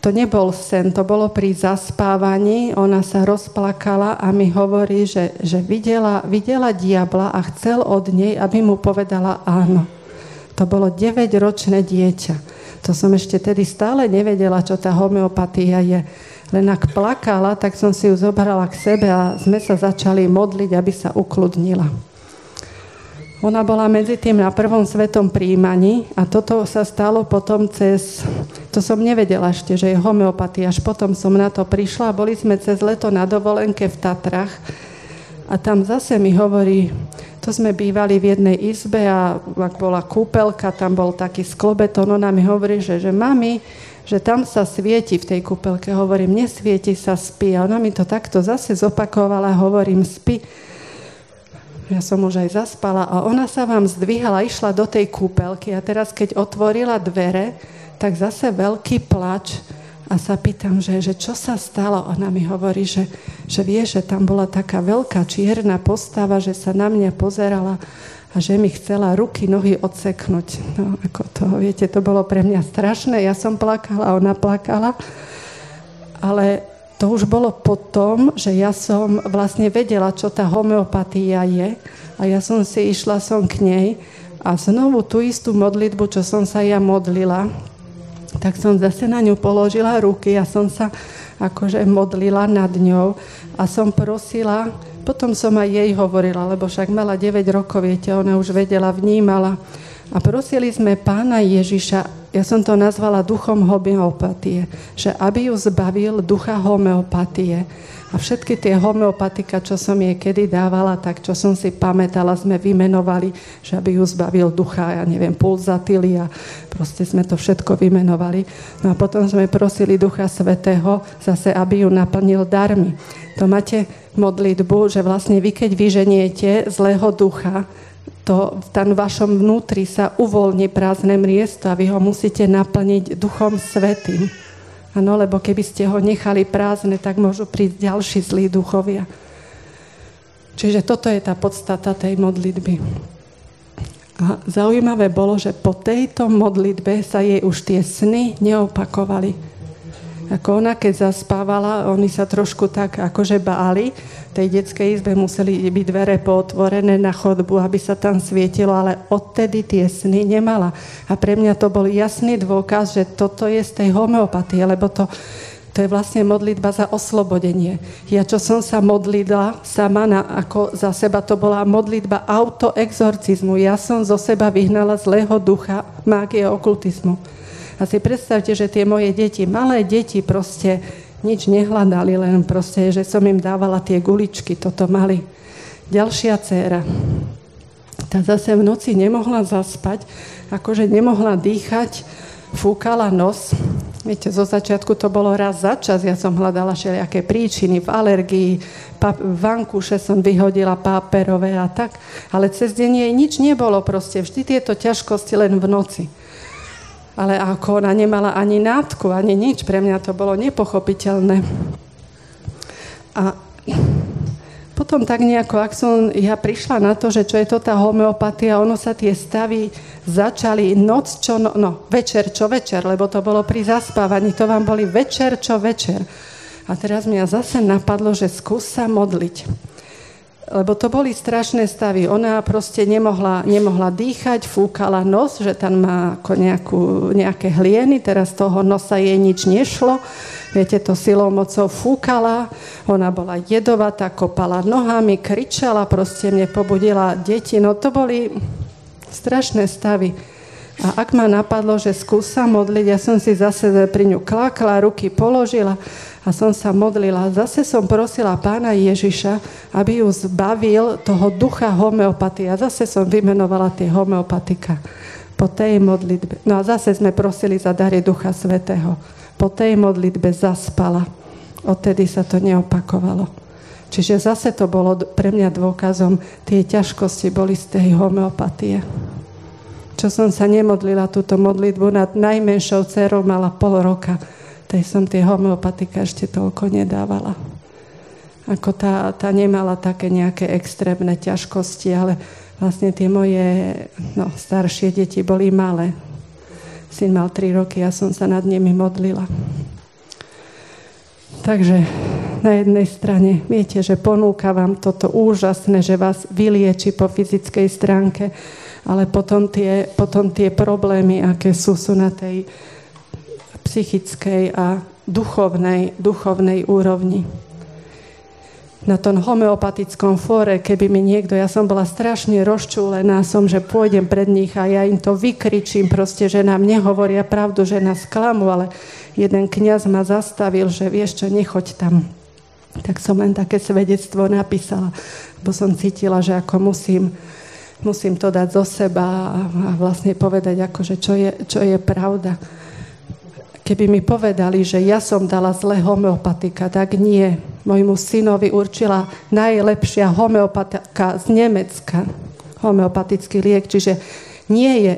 to nebol sen, to bolo pri zaspávaní, ona sa rozplakala a mi hovorí, že videla diabla a chcel od nej, aby mu povedala áno. To bolo 9-ročné dieťa. To som ešte tedy stále nevedela, čo tá homeopatia je. Len ak plakala, tak som si ju zobrala k sebe a sme sa začali modliť, aby sa ukludnila. Ona bola medzi tým na prvom svetom prijímaní a toto sa stalo potom to som nevedela ešte, že je homeopatia. Až potom som na to prišla a boli sme cez leto na dovolenke v Tatrach a tam zase mi hovorí, to sme bývali v jednej izbe a ak bola kúpelka, tam bol taký sklobetón, ona mi hovorí, že mami, že tam sa svieti v tej kúpelke. Hovorím, nesvieti sa, spí. A ona mi to takto zase zopakovala, hovorím, spí. Ja som už aj zaspala a ona sa vám zdvíhala, išla do tej kúpelky a teraz, keď otvorila dvere, tak zase veľký plač a sa pýtam, že čo sa stalo? Ona mi hovorí, že vie, že tam bola taká veľká čierna postava, že sa na mňa pozerala a že mi chcela ruky, nohy odseknúť. No, ako to, viete, to bolo pre mňa strašné. Ja som plakala, ona plakala, ale to už bolo potom, že ja som vlastne vedela, čo tá homeopatia je a ja som si išla k nej a znovu tú istú modlitbu, čo som sa ja modlila, tak som zase na ňu položila ruky a som sa akože modlila nad ňou a som prosila, potom som aj jej hovorila, lebo však mala 9 rokov, viete, ona už vedela, vnímala A prosili sme Pána Ježiša, ja som to nazvala duchom homeopatie, že aby ju zbavil ducha homeopatie. A všetky tie homeopatika, čo som jej kedy dávala, tak čo som si pamätala, sme vymenovali, že aby ju zbavil ducha, ja neviem, pulzatily a proste sme to všetko vymenovali. No a potom sme prosili Ducha Svätého zase, aby ju naplnil darmi. To máte modlitbu, že vlastne vy, keď vyženiete zlého ducha, to v tom vašom vnútri sa uvoľní prázdne miesto a vy ho musíte naplniť Duchom Svätým. Áno, lebo keby ste ho nechali prázdne, tak môžu prísť ďalší zlí duchovia. Čiže toto je tá podstata tej modlitby. A zaujímavé bolo, že po tejto modlitbe sa jej už tie sny neopakovali. Ako ona, keď zaspávala, oni sa trošku tak akože báli. V tej detskej izbe museli byť dvere pootvorené na chodbu, aby sa tam svietilo, ale odtedy tie sny nemala. A pre mňa to bol jasný dôkaz, že toto je z tej homeopatie, lebo to je vlastne modlitba za oslobodenie. Ja, čo som sa modlila sama ako za seba, to bola modlitba autoexorcizmu. Ja som zo seba vyhnala zlého ducha mágie okultizmu. A si predstavte, že tie moje deti, malé deti proste nič nehľadali, len proste, že som im dávala tie guličky, toto mali. Ďalšia dcéra. Tá zase v noci nemohla zaspať, akože nemohla dýchať, fúkala nos. Viete, zo začiatku to bolo raz za čas, ja som hľadala všelijaké príčiny v alergii, vankúše som vyhodila páperové a tak, ale cez deň jej nič nebolo proste, vždy tieto ťažkosti len v noci. Ale ako ona nemala ani nátku, ani nič, pre mňa to bolo nepochopiteľné. A potom tak nejako, ak som ja prišla na to, že čo je to tá homeopatia, ono sa tie stavy začali noc čo večer čo večer, lebo to bolo pri zaspávaní, to vám boli večer čo večer. A teraz mňa zase napadlo, že skús sa modliť. Lebo to boli strašné stavy. Ona proste nemohla dýchať, fúkala nos, že tam má ako nejaké hlieny, teraz z toho nosa jej nič nešlo. Viete, to silou mocou fúkala, ona bola jedovatá, kopala nohami, kričala, proste mne pobudila deti. No to boli strašné stavy. A ak ma napadlo, že skús sa modliť, ja som si zase pri ňu klákla, ruky položila a som sa modlila. Zase som prosila Pána Ježiša, aby ju zbavil toho ducha homeopatie. A zase som vymenovala tie homeopatika po tej modlitbe. No a zase sme prosili za dary Ducha Svätého. Po tej modlitbe zaspala. Odtedy sa to neopakovalo. Čiže zase to bolo pre mňa dôkazom, tie ťažkosti boli z tej homeopatie. Čo som sa nemodlila túto modlitbu nad najmenšou dcerou, mala pol roka. Tej som tie homeopatika ešte toľko nedávala. Ako tá nemala také nejaké extrémne ťažkosti, ale vlastne tie moje staršie deti boli malé. Syn mal 3 roky, ja som sa nad nimi modlila. Takže na jednej strane viete, že ponúka vám toto úžasné, že vás vylieči po fyzickej stránke, ale potom tie problémy, aké sú na tej psychickej a duchovnej úrovni. Na tom homeopatickom fóre, keby mi niekto, ja som bola strašne rozčúlená, že pôjdem pred nich a ja im to vykričím, proste, že nám nehovoria pravdu, že nás klamú, ale jeden kňaz ma zastavil, že vieš čo, nechoď tam. Tak som len také svedectvo napísala, bo som cítila, že ako musím to dať zo seba a vlastne povedať, akože čo je pravda. Keby mi povedali, že ja som dala zlé homeopatika, tak nie. Mojmu synovi určila najlepšia homeopatika z Nemecka. Homeopatický liek, čiže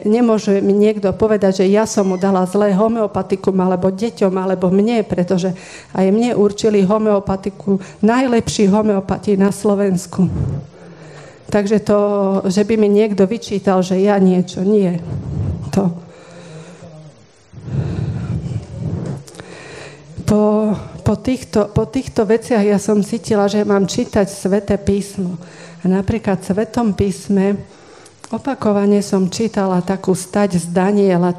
nemôže mi niekto povedať, že ja som mu dala zlé homeopatikum alebo deťom, alebo mne, pretože aj mne určili homeopatiku, najlepší homeopati na Slovensku. Takže to, že by mi niekto vyčítal, že ja niečo, nie. Po týchto veciach ja som cítila, že mám čítať Sväté písmo. A napríklad v Svätom písme opakovane som čítala takú stať z Daniela.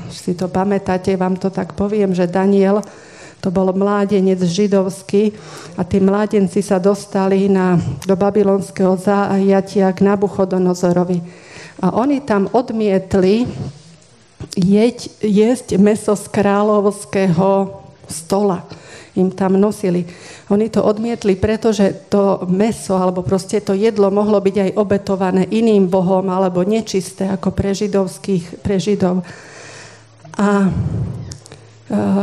Si to pamätáte, vám to tak poviem, že Daniel, to bol mládenec židovský a tí mládenci sa dostali do babylonského zajatia k Nabuchodonozorovi. A oni tam odmietli jesť mäso z kráľovského stola. Im tam nosili. Oni to odmietli, pretože to mäso, alebo proste to jedlo mohlo byť aj obetované iným bohom, alebo nečisté, ako pre Židov. A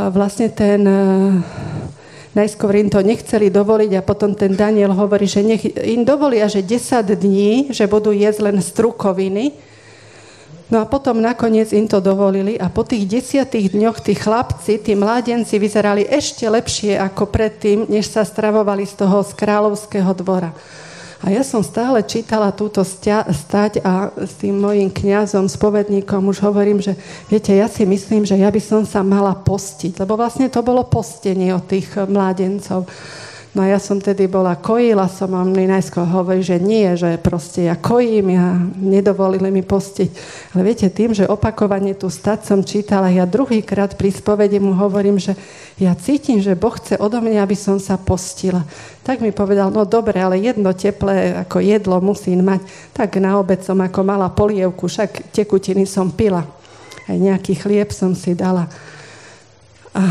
vlastne najskôr im to nechceli dovoliť a potom ten Daniel hovorí, že nech im dovolia, že 10 dní, že budú jesť len strukoviny. No a potom nakoniec im to dovolili a po tých 10 dňoch tí chlapci, tí mládenci vyzerali ešte lepšie ako predtým, než sa stravovali z kráľovského dvora. A ja som stále čítala túto stať a s tým mojím kňazom, spovedníkom už hovorím, že viete, ja si myslím, že ja by som sa mala postiť, lebo vlastne to bolo postenie od tých mládencov. No a ja som tedy kojila som a mne najskôr hovorí, že nie, že proste ja kojím, ja nedovolili mi postiť. Ale viete, tým, že opakovane tú stať som čítala, ja druhýkrát pri spovedi mu hovorím, že ja cítim, že Boh chce odo mňa, aby som sa postila. Tak mi povedal, no dobre, ale jedno teplé ako jedlo musím mať. Tak na obed som ako mala polievku, však tekutiny som pila. Aj nejaký chlieb som si dala. A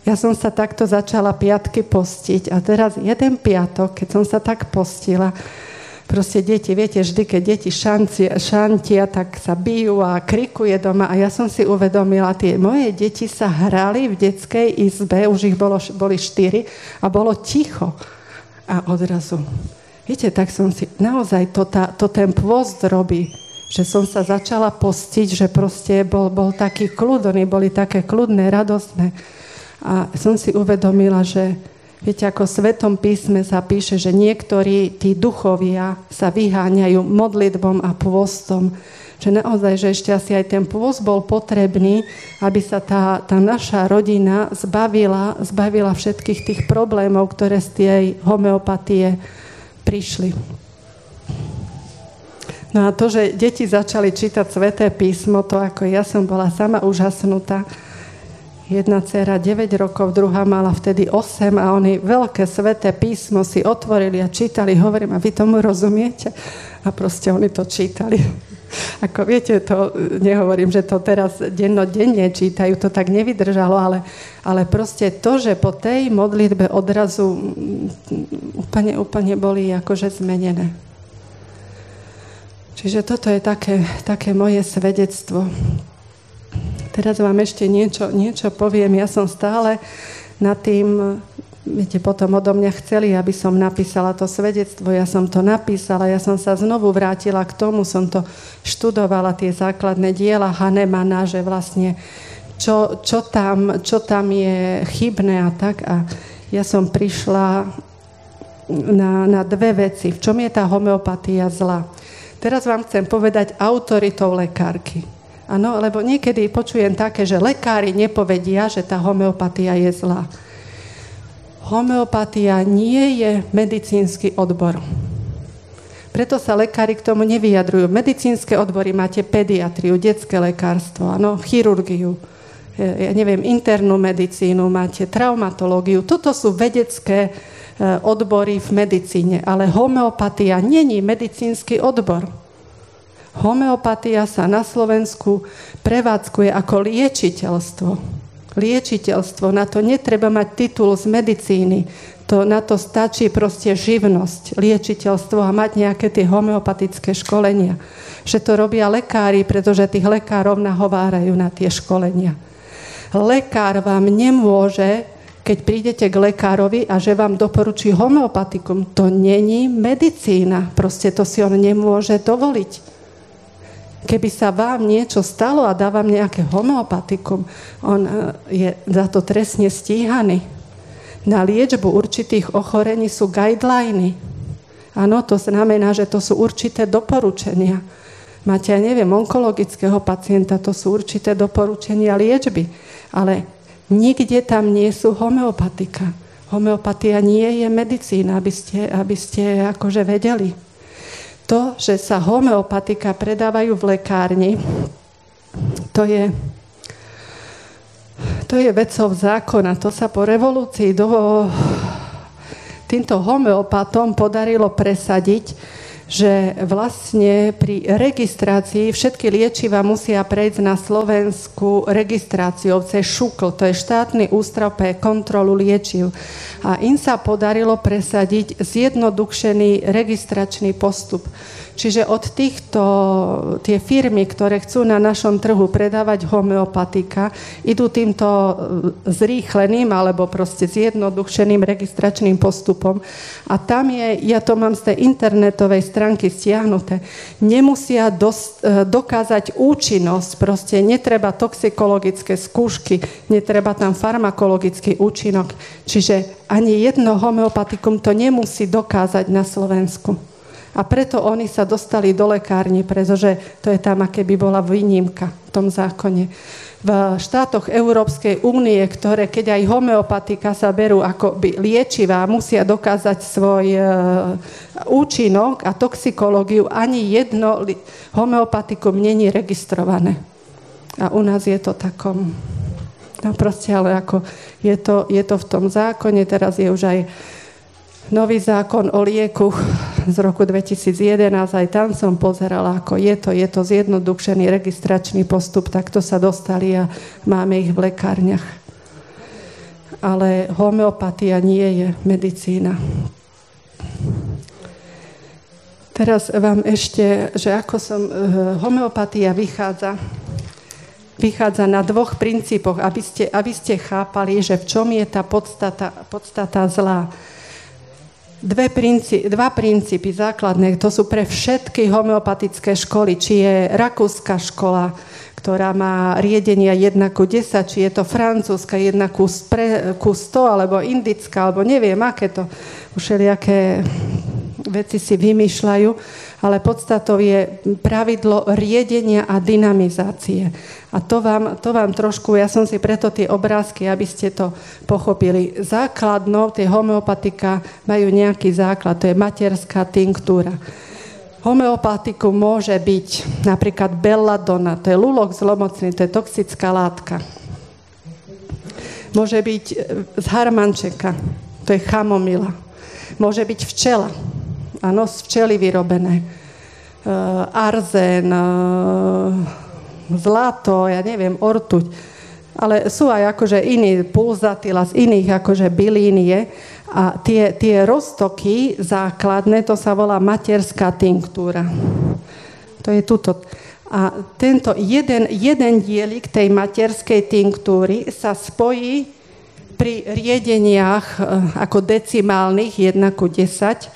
ja som sa takto začala piatky postiť a teraz jeden piatok, keď som sa tak postila, proste deti, viete, vždy, keď deti šantia, tak sa bijú a krikuje doma a ja som si uvedomila, tie moje deti sa hrali v detskej izbe, už ich boli 4 a bolo ticho. A odrazu, viete, tak som si, naozaj to ten pôst robí, že som sa začala postiť, že proste bol taký kľud, oni boli také kľudné, radostné. A som si uvedomila, že viete, ako v Svetom písme sa píše, že niektorí tí duchovia sa vyháňajú modlitbom a pôstom. Že naozaj, že ešte asi aj ten pôst bol potrebný, aby sa tá naša rodina zbavila všetkých tých problémov, ktoré z tej homeopatie prišli. No a to, že deti začali čítať Sveté písmo, to ako ja som bola sama úžasnutá. Jedna dcera 9 rokov, druhá mala vtedy 8 a oni veľké Sveté písmo si otvorili a čítali. Hovorím, a vy tomu rozumiete? A proste oni to čítali. Ako viete, to nehovorím, že to teraz dennodenne čítajú, to tak nevydržalo, ale proste to, že po tej modlitbe odrazu úplne boli akože zmenené. Čiže toto je také moje svedectvo. Teraz vám ešte niečo poviem. Ja som stále nad tým, viete, potom odo mňa chceli, aby som napísala to svedectvo. Ja som to napísala, ja som sa znovu vrátila k tomu, som to študovala, tie základné diela Hahnemana, že vlastne čo tam je chybné a tak. A ja som prišla na dve veci. V čom je tá homeopatia zlá? Teraz vám chcem povedať autoritou lekárky. Áno, lebo niekedy počujem také, že lekári nepovedia, že tá homeopatia je zlá. Homeopatia nie je medicínsky odbor. Preto sa lekári k tomu nevyjadrujú. Medicínske odbory máte pediatriu, detské lekárstvo, áno, chirurgiu, ja neviem, internú medicínu, máte traumatológiu. Toto sú vedecké odbory v medicíne, ale homeopatia není medicínsky odbor. Homeopatia sa na Slovensku prevádzkuje ako liečiteľstvo. Liečiteľstvo, na to netreba mať titul z medicíny. Na to stačí proste živnosť, liečiteľstvo a mať nejaké tie homeopatické školenia. Že to robia lekári, pretože tých lekárov nahovárajú na tie školenia. Lekár vám nemôže, keď prídete k lekárovi a že vám doporučí homeopatikum, to není medicína. Proste to si on nemôže dovoliť. Keby sa vám niečo stalo a dá vám nejaké homeopatikum, on je za to trestne stíhaný. Na liečbu určitých ochorení sú guideliny. Áno, to znamená, že to sú určité doporučenia. Máte, ja neviem, onkologického pacienta, to sú určité doporučenia liečby. Ale nikde tam nie sú homeopatika. Homeopatia nie je medicína, aby ste akože vedeli. To, že sa homeopatika predávajú v lekárni, to je vecou zákona. To sa po revolúcii týmto homeopatom podarilo presadiť, že vlastne pri registrácii všetky liečivá musia prejsť na slovenskú registráciu cez ŠÚKL, to je štátny ústav pre kontrolu liečiv. A im sa podarilo presadiť zjednodušený registračný postup. Čiže od tie firmy, ktoré chcú na našom trhu predávať homeopatika, idú týmto zrýchleným alebo proste zjednodušeným registračným postupom. A tam je, ja to mám z tej internetovej stránky stiahnuté, nemusia dokázať účinnosť, proste netreba toxikologické skúšky, netreba tam farmakologický účinok. Čiže ani jedno homeopatikum to nemusí dokázať na Slovensku. A preto oni sa dostali do lekárni, pretože to je tam, aké by bola výnimka v tom zákone. V štátoch Európskej únie, ktoré keď aj homeopatika sa berú ako by liečivá, musia dokázať svoj účinok a toxikológiu, ani jedno homeopatikum není registrované. A u nás je to takom, no proste, ale ako je to v tom zákone, teraz je už aj nový zákon o liekoch z roku 2011, aj tam som pozerala, ako je to zjednodušený registračný postup, takto sa dostali a máme ich v lekárniach. Ale homeopatia nie je medicína. Teraz vám ešte, že ako homeopatia vychádza na dvoch princípoch, aby ste chápali, že v čom je tá podstata zlá. Dva princípy základné, to sú pre všetky homeopatické školy, či je rakúska škola, ktorá má riedenia 1:10, či je to francúzska 1:100, alebo indická, alebo neviem, aké to všelijaké veci si vymýšľajú, ale podstatou je pravidlo riedenia a dynamizácie. A to vám trošku, ja som si preto tie obrázky, aby ste to pochopili. Základnou, tie homeopatika majú nejaký základ, to je materská tinktúra. Homeopatikum môže byť napríklad belladonna, to je lúlok zlomocný, to je toxická látka. Môže byť z harmančeka, to je chamomila. Môže byť včela, áno, z včely vyrobené. Arzén, zlato, ja neviem, ortuť. Ale sú aj akože iní, pulzatila, z iných akože bylín je. A tie roztoky základné, to sa volá materská tinktúra. To je tuto. A tento jeden dielik tej materskej tinktúry sa spojí pri riedeniach ako decimálnych 1:10,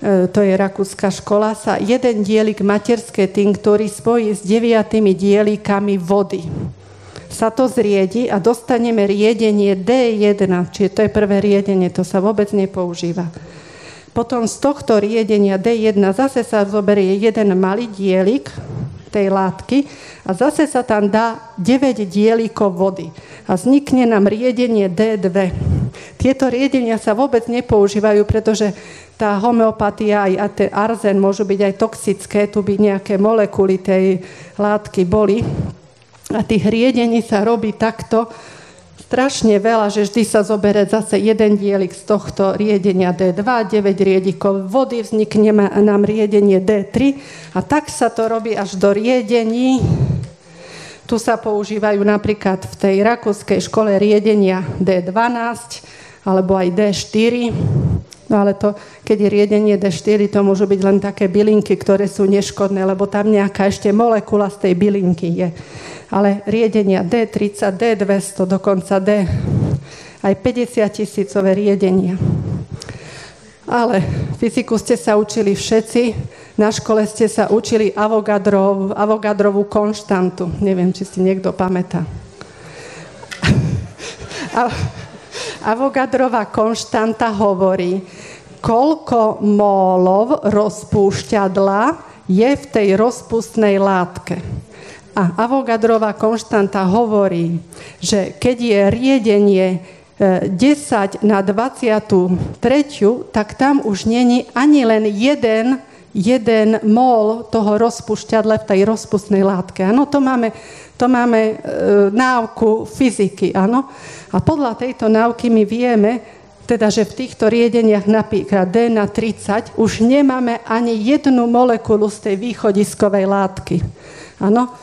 to je rakúska škola, sa jeden dielik materskej tinktúry spojí s 9 dielikami vody. Sa to zriedi a dostaneme riedenie D1, čiže to je prvé riedenie, to sa vôbec nepoužíva. Potom z tohto riedenia D1 zase sa zoberie jeden malý dielik tej látky a zase sa tam dá 9 dielikov vody. A vznikne nám riedenie D2. Tieto riedenia sa vôbec nepoužívajú, pretože tá homeopatia a ten arzén môžu byť aj toxické, tu by nejaké molekuly tej látky boli. A tých riedení sa robí takto strašne veľa, že vždy sa zoberie zase jeden dielik z tohto riedenia D2, 9 riedikov vody, vznikne nám riedenie D3 a tak sa to robí až do riedení. Tu sa používajú napríklad v tej rakúskej škole riedenia D12 alebo aj D4. No ale to, keď je riedenie D4, to môžu byť len také bylinky, ktoré sú neškodné, lebo tam nejaká ešte molekula z tej bylinky je. Ale riedenia D30, D200, dokonca D, aj 50 000 riedenia. Ale fyziku ste sa učili všetci, na škole ste sa učili Avogadrovú konštantu. Neviem, či si niekto pamätá. Avogadrová konštanta hovorí, koľko mólov rozpúšťadla je v tej rozpustnej látke. A Avogadrová konštanta hovorí, že keď je riedenie 10 na 23, tak tam už není ani len jeden mól toho rozpúšťadla v tej rozpustnej látke. Áno, to máme náuku fyziky, áno. A podľa tejto náuky my vieme, Teda, že v týchto riedeniach napríklad DNA30 už nemáme ani jednu molekulu z tej východiskovej látky. Áno?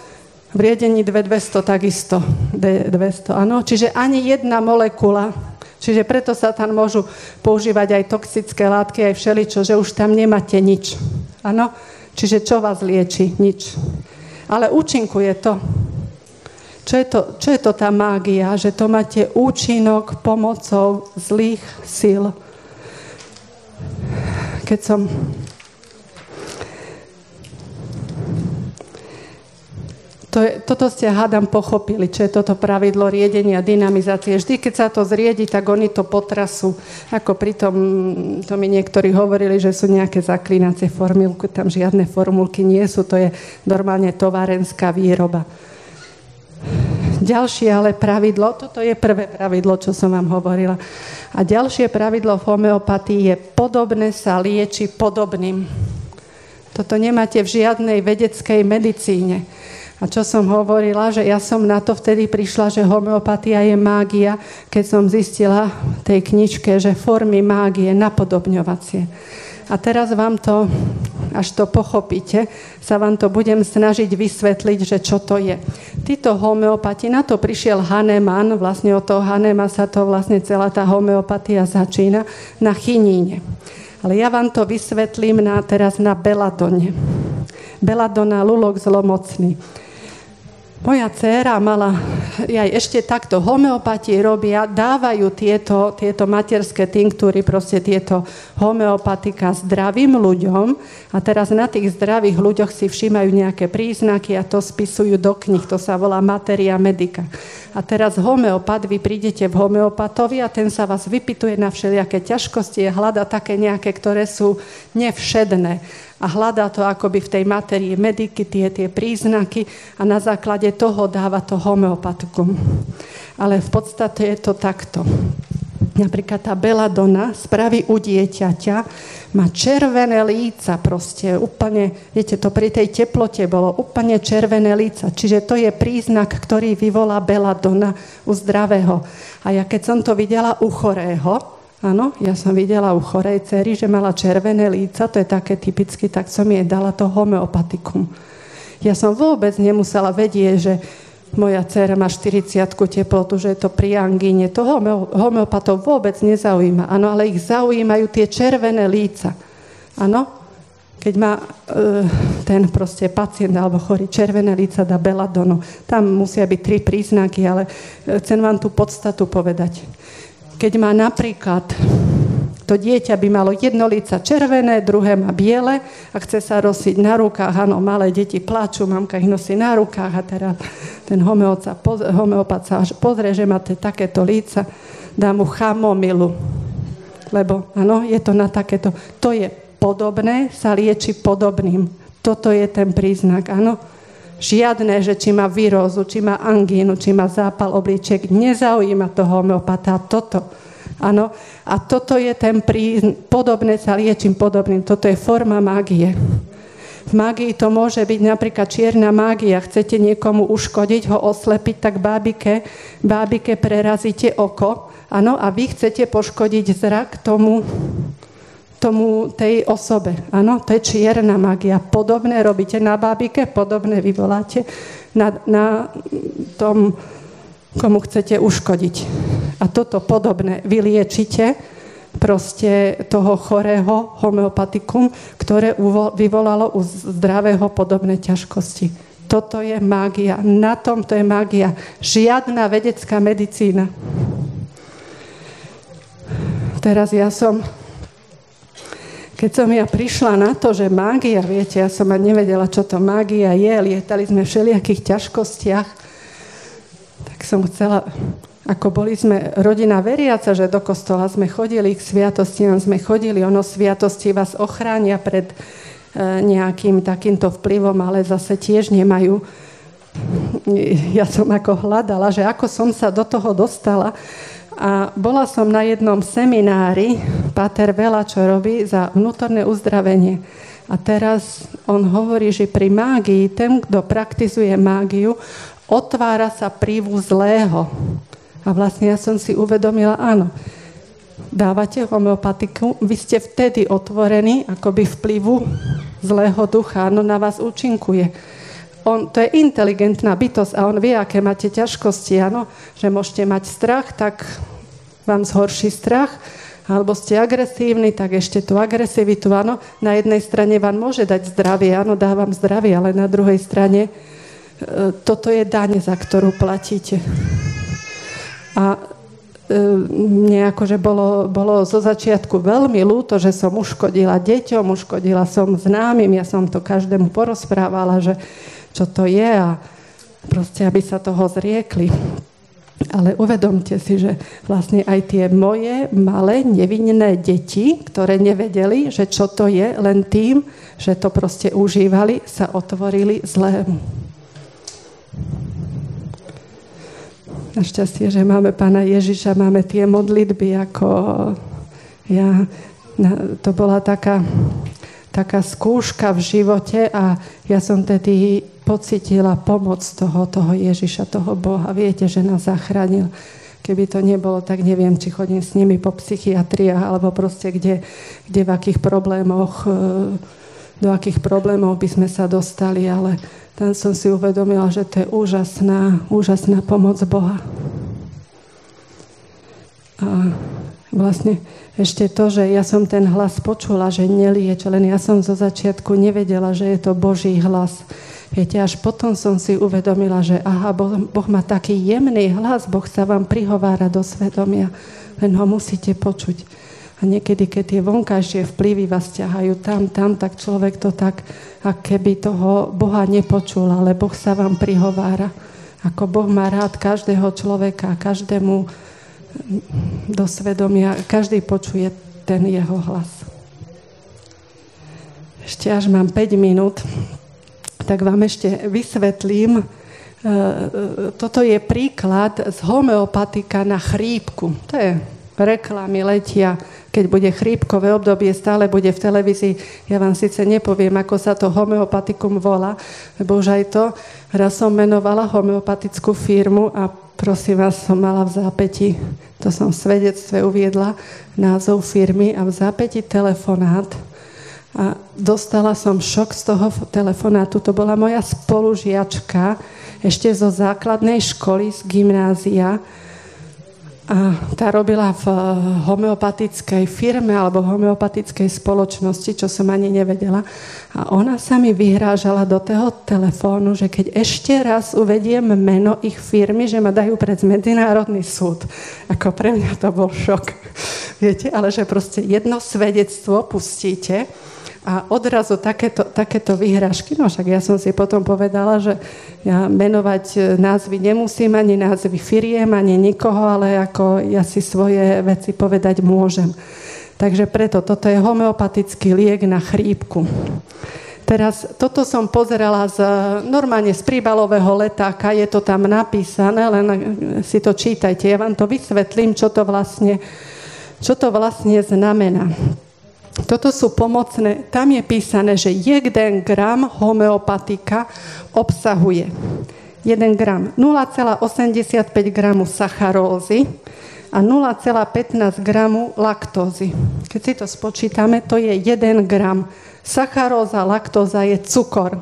V riedení 2200 takisto. D200, áno? Čiže ani jedna molekula. Čiže preto sa tam môžu používať aj toxické látky, aj všeličo, že už tam nemáte nič. Áno? Čiže čo vás lieči? Nič. Ale účinkuje to. Čo je to tá mágia? Že to máte účinok pomocou zlých síl. Keď som... Toto ste, hádam, pochopili, čo je toto pravidlo riedenia, dynamizácie. Vždy, keď sa to zriedi, tak oni to potrasú. Ako pritom, to mi niektorí hovorili, že sú nejaké zaklinacie formulky, tam žiadne formulky nie sú, to je normálne továrenská výroba. Ďalšie ale pravidlo, toto je prvé pravidlo, čo som vám hovorila. A ďalšie pravidlo v homeopatii je podobné sa lieči podobným. Toto nemáte v žiadnej vedeckej medicíne. A čo som hovorila, že ja som na to vtedy prišla, že homeopatia je mágia, keď som zistila v tej knižke, že formy mágie napodobňovacie. A teraz vám to, až to pochopíte, sa vám to budem snažiť vysvetliť, že čo to je. Títo homeopati, na to prišiel Hahnemann, vlastne od toho Hahnemana sa to vlastne celá tá homeopatia začína, na chiníne. Ale ja vám to vysvetlím teraz na beladone. Beladona, lulok zlomocný. Moja dcéra mala, aj ešte takto, homeopati robia, dávajú tieto materské tinktúry, proste tieto homeopatika zdravým ľuďom a teraz na tých zdravých ľuďoch si všímajú nejaké príznaky a to spisujú do kníh, to sa volá materia medica. A teraz homeopat, vy prídete v homeopatovi a ten sa vás vypytuje na všelijaké ťažkosti a hľada také nejaké, ktoré sú nevšedné. A hľadá to akoby v tej materii mediky, tie príznaky a na základe toho dáva to homeopatikum. Ale v podstate je to takto. Napríklad tá beladona spraví u dieťaťa, má červené líca proste, úplne, viete, to pri tej teplote bolo úplne červené líca. Čiže to je príznak, ktorý vyvolá beladona u zdravého. A ja keď som to videla u chorého, áno, ja som videla u chorej dcery, že mala červené líca, to je také typicky, tak som jej dala to homeopatikum. Ja som vôbec nemusela vedieť, že moja dcera má 40-ku teplotu, že je to pri angíne. To homeopatov vôbec nezaujíma. Áno, ale ich zaujímajú tie červené líca. Áno, keď má ten proste pacient alebo chorý červené líca, dá beladonu. Tam musia byť 3 príznaky, ale chcem vám tú podstatu povedať. Keď má napríklad, to dieťa by malo jedno líca červené, druhé má biele a chce sa rosiť na rukách, áno, malé deti plačú, mamka ich nosí na rukách a teraz ten homeopat sa až pozrie, že máte takéto líca, dá mu chamomilu, lebo áno, je to na takéto, to je podobné, sa lieči podobným. Toto je ten príznak, áno. Žiadne, že či má virózu, či má angínu, či má zápal obličiek, nezaujíma to homeopata. Toto. Áno. A toto je ten podobné sa liečím podobným. Toto je forma mágie. V mágii to môže byť napríklad čierna mágia. Chcete niekomu uškodiť, ho oslepiť, tak bábike prerazíte oko. Áno. A vy chcete poškodiť zrak tomu tej osobe. Áno, to je čierna mágia. Podobné robíte na bábike, podobné vyvoláte na tom, komu chcete uškodiť. A toto podobné vyliečite proste toho chorého homeopatikum, ktoré vyvolalo u zdravého podobné ťažkosti. Toto je mágia. Na tom to je mágia. Žiadna vedecká medicína. Teraz keď som ja prišla na to, že mágia, viete, ja som ani nevedela, čo to mágia je, lietali sme v všelijakých ťažkostiach, tak som chcela, ako boli sme rodina veriaca, že do kostola sme chodili, k sviatostiam sme chodili, ono sviatosti vás ochránia pred nejakým takýmto vplyvom, ale zase tiež nemajú. Ja som ako hľadala, že ako som sa do toho dostala. A bola som na jednom seminári, Páter Vela, čo robí za vnútorné uzdravenie. A teraz on hovorí, že pri mágii, ten, kto praktizuje mágiu, otvára sa prívu zlého. A vlastne ja som si uvedomila, áno, dávate homeopatiku, vy ste vtedy otvorení akoby vplyvu zlého ducha, áno, na vás účinkuje. To je inteligentná bytosť a on vie, aké máte ťažkosti, áno, že môžete mať strach, tak vám zhorší strach, alebo ste agresívni, tak ešte tú agresivitu, áno. Na jednej strane vám môže dať zdravie, áno, dá vám zdravie, ale na druhej strane toto je daň, za ktorú platíte. A mne akože bolo zo začiatku veľmi ľúto, že som uškodila deťom, uškodila som známym, ja som to každému porozprávala, že čo to je a proste, aby sa toho zriekli. Ale uvedomte si, že vlastne aj tie moje malé nevinné deti, ktoré nevedeli, že čo to je, len tým, že to proste užívali, sa otvorili zlému. Našťastie, že máme Pána Ježiša, máme tie modlitby, ako to bola taká skúška v živote a ja som tedy pocítila pomoc toho Ježiša, toho Boha. Viete, že nás zachránil. Keby to nebolo, tak neviem, či chodím s nimi po psychiatriách, alebo proste kde v akých problémoch, do akých problémov by sme sa dostali, ale tam som si uvedomila, že to je úžasná pomoc Boha. A vlastne ešte to, že ja som ten hlas počula, že nelieč, len ja som zo začiatku nevedela, že je to Boží hlas. Viete, až potom som si uvedomila, že Boh má taký jemný hlas, Boh sa vám prihovára do svedomia, len ho musíte počuť. A niekedy, keď tie vonkajšie vplyvy vás ťahajú tam, tak človek to tak, ako keby toho Boha nepočul, ale Boh sa vám prihovára. Ako Boh má rád každého človeka, každému do svedomia, každý počuje ten jeho hlas. Ešte až mám 5 minút, tak vám ešte vysvetlím. Toto je príklad z homeopatika na chrípku. To je reklamy letia. Keď bude chrípkové obdobie, stále bude v televízii. Ja vám síce nepoviem, ako sa to homeopatikum volá, lebo už aj to. Raz som menovala homeopatickú firmu a prosím vás, som mala v zápäti, to som v svedectve uviedla, názov firmy a v zápäti telefonát. A dostala som šok z toho telefonátu. To bola moja spolužiačka ešte zo základnej školy, z gymnázia. A tá robila v homeopatickej firme alebo v homeopatickej spoločnosti, čo som ani nevedela. A ona sa mi vyhrážala do toho telefónu, že keď ešte raz uvediem meno ich firmy, že ma dajú pred medzinárodný súd. Ako pre mňa to bol šok. Viete, ale že proste jedno svedectvo pustíte a odrazu takéto vyhrážky. No však ja som si potom povedala, že ja menovať názvy nemusím, ani názvy firiem, ani nikoho, ale ako ja si svoje veci povedať môžem. Takže preto toto je homeopatický liek na chrípku. Teraz toto som pozerala normálne z príbalového letáka, je to tam napísané, len si to čítajte. Ja vám to vysvetlím, čo to vlastne znamená. Toto sú pomocné. Tam je písané, že 1 gram homeopatika obsahuje 1 gram 0,85 gramu sacharózy a 0,15 gramu laktózy. Keď si to spočítame, to je 1 gram. Sacharóza, laktóza je cukor.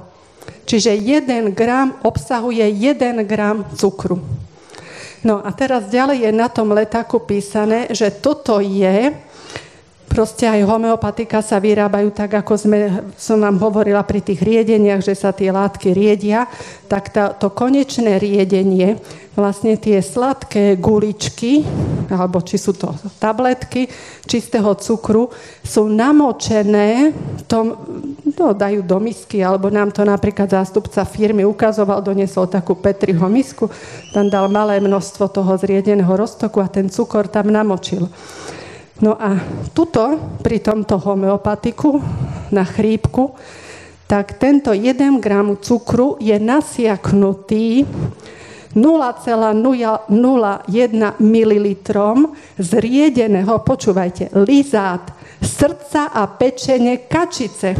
Čiže 1 gram obsahuje 1 gram cukru. No a teraz ďalej je na tom letáku písané, že toto je. Proste aj homeopatika sa vyrábajú tak, ako som vám hovorila pri tých riedeniach, že sa tie látky riedia, tak to konečné riedenie, vlastne tie sladké guličky, alebo či sú to tabletky čistého cukru, sú namočené, dajú do misky, alebo nám to napríklad zástupca firmy ukazoval, doniesol takú Petriho misku, tam dal malé množstvo toho zriedeného roztoku a ten cukor tam namočil. No a tuto, pri tomto homeopatiku na chrípku, tak tento 1 gram cukru je nasiaknutý 0,01 ml zriedeného, počúvajte, lizát srdca a pečene kačice.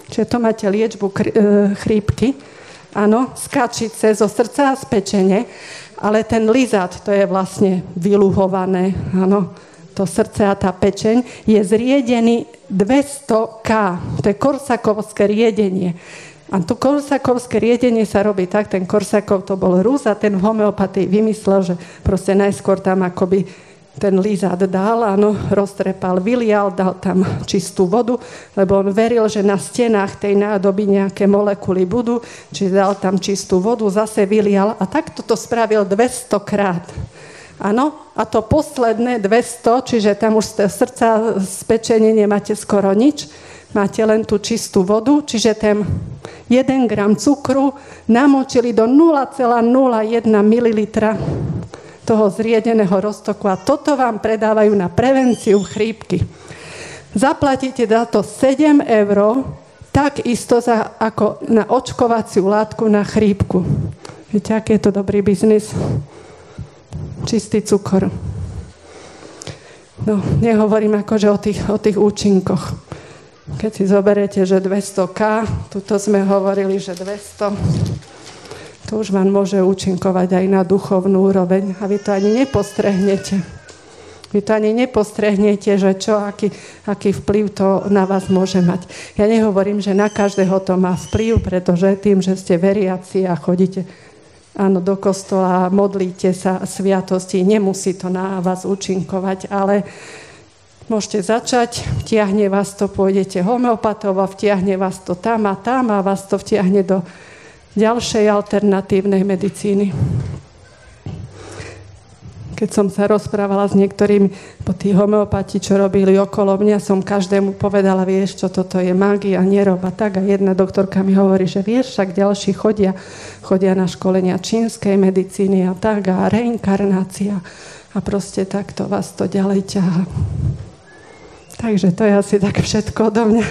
Čiže to máte liečbu chrípky, áno, z kačice, zo srdca a z pečene, ale ten lizát, to je vlastne vyluhované, áno. to srdce a tá pečeň, je zriedený 200K. To je korsakovské riedenie. A to korsakovské riedenie sa robí tak, ten Korsakov to bol Rus a ten v homeopatii vymyslel, že proste najskôr tam akoby ten lízat dal, áno, roztrepal, vylial, dal tam čistú vodu, lebo on veril, že na stenách tej nádoby nejaké molekuly budú, čiže dal tam čistú vodu, zase vylial a takto to spravil 200 krát. Áno, a to posledné 200, čiže tam už z srdca spečenie nemáte skoro nič, máte len tú čistú vodu, čiže ten 1 gram cukru namočili do 0,01 ml toho zriedeného roztoku a toto vám predávajú na prevenciu chrípky. Zaplatíte za to 7 €, tak isto ako na očkovaciu látku na chrípku. Viete, aký je to dobrý biznis? Čistý cukor. No, nehovorím akože o tých účinkoch. Keď si zoberete, že 200K, tuto sme hovorili, že 200, to už vám môže účinkovať aj na duchovnú úroveň a vy to ani nepostrehnete. Vy to ani nepostrehnete, že aký vplyv to na vás môže mať. Ja nehovorím, že na každého to má vplyv, pretože tým, že ste veriaci a chodíte do kostola, modlíte sa sviatosti, nemusí to na vás účinkovať, ale môžete začať, vtiahne vás to, pôjdete homeopatovo, vtiahne vás to tam a vás to vtiahne do ďalšej alternatívnej medicíny. Keď som sa rozprávala s niektorými po tí homeopati, čo robili okolo mňa, som každému povedala, vieš čo, toto je mágia, nerob a tak. A jedna doktorka mi hovorí, že vieš, však ďalší chodia na školenia čínskej medicíny a tak, a reinkarnácia. A proste takto vás to ďalej ťahá. Takže to je asi tak všetko odo mňa.